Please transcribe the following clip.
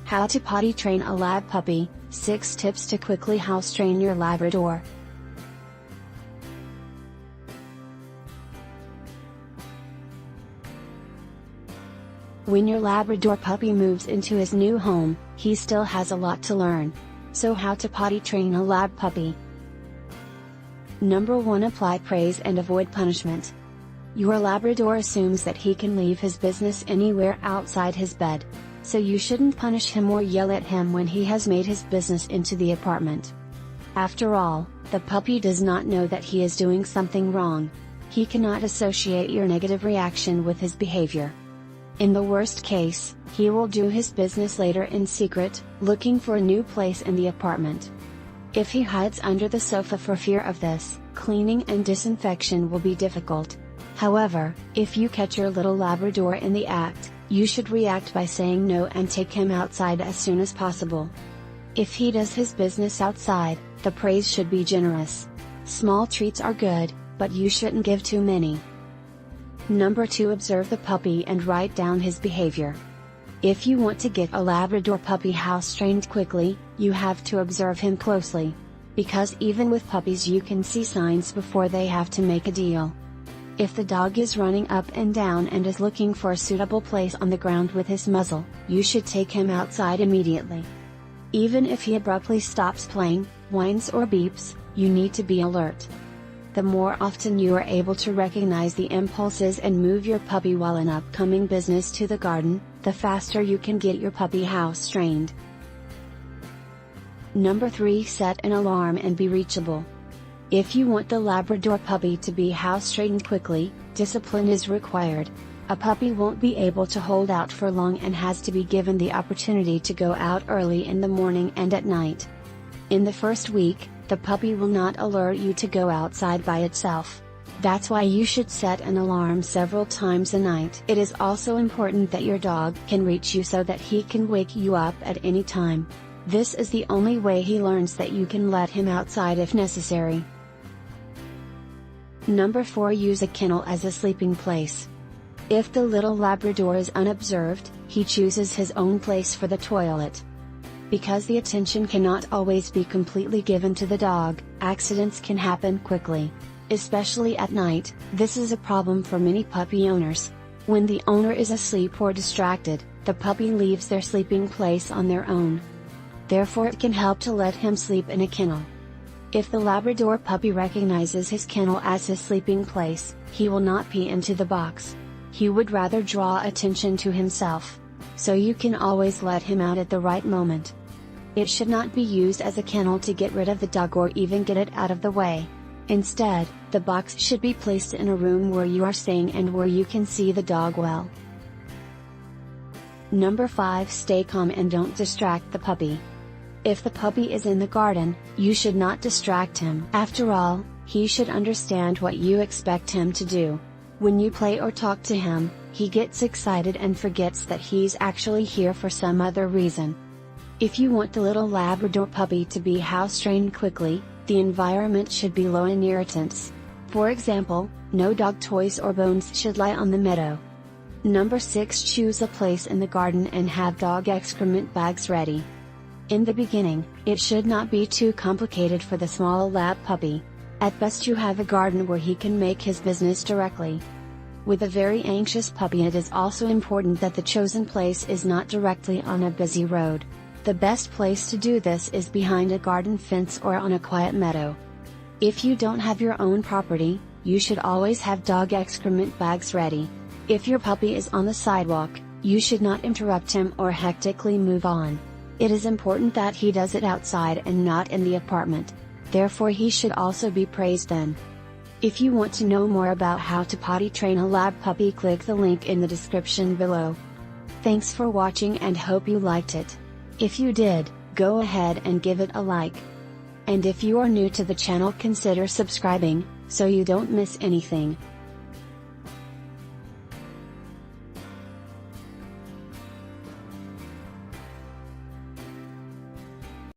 How to potty train a lab puppy, 6 tips to quickly house train your Labrador. When your Labrador puppy moves into his new home, he still has a lot to learn. So how to potty train a lab puppy? Number 1. Apply praise and avoid punishment. Your Labrador assumes that he can leave his business anywhere outside his bed. So you shouldn't punish him or yell at him when he has made his business into the apartment. After all, the puppy does not know that he is doing something wrong. He cannot associate your negative reaction with his behavior. In the worst case, he will do his business later in secret, looking for a new place in the apartment. If he hides under the sofa for fear of this, cleaning and disinfection will be difficult. However, if you catch your little Labrador in the act, you should react by saying no and take him outside as soon as possible. If he does his business outside, the praise should be generous. Small treats are good, but you shouldn't give too many. Number 2. Observe the puppy and write down his behavior. If you want to get a Labrador puppy house trained quickly, you have to observe him closely. Because even with puppies you can see signs before they have to make a deal. If the dog is running up and down and is looking for a suitable place on the ground with his muzzle, you should take him outside immediately. Even if he abruptly stops playing, whines or beeps, you need to be alert. The more often you are able to recognize the impulses and move your puppy while in upcoming business to the garden, the faster you can get your puppy house trained. Number 3. Set an alarm and be reachable. If you want the Labrador puppy to be house trained quickly, discipline is required. A puppy won't be able to hold out for long and has to be given the opportunity to go out early in the morning and at night. In the first week, the puppy will not alert you to go outside by itself. That's why you should set an alarm several times a night. It is also important that your dog can reach you so that he can wake you up at any time. This is the only way he learns that you can let him outside if necessary. Number 4. Use a kennel as a sleeping place. If the little Labrador is unobserved, he chooses his own place for the toilet. Because the attention cannot always be completely given to the dog, accidents can happen quickly. Especially at night, this is a problem for many puppy owners. When the owner is asleep or distracted, the puppy leaves their sleeping place on their own. Therefore it can help to let him sleep in a kennel. If the Labrador puppy recognizes his kennel as his sleeping place, he will not pee into the box. He would rather draw attention to himself. So you can always let him out at the right moment. It should not be used as a kennel to get rid of the dog or even get it out of the way. Instead, the box should be placed in a room where you are staying and where you can see the dog well. Number 5. Stay calm and don't distract the puppy. If the puppy is in the garden, you should not distract him. After all, he should understand what you expect him to do. When you play or talk to him, he gets excited and forgets that he's actually here for some other reason. If you want the little Labrador puppy to be house trained quickly, the environment should be low in irritants. For example, no dog toys or bones should lie on the meadow. Number 6. Choose a place in the garden and have dog excrement bags ready. In the beginning, it should not be too complicated for the small lab puppy. At best you have a garden where he can make his business directly. With a very anxious puppy it is also important that the chosen place is not directly on a busy road. The best place to do this is behind a garden fence or on a quiet meadow. If you don't have your own property, you should always have dog excrement bags ready. If your puppy is on the sidewalk, you should not interrupt him or hectically move on. It is important that he does it outside and not in the apartment. Therefore he should also be praised then. If you want to know more about how to potty train a lab puppy, click the link in the description below. Thanks for watching and hope you liked it. If you did, go ahead and give it a like. And if you are new to the channel, consider subscribing, so you don't miss anything.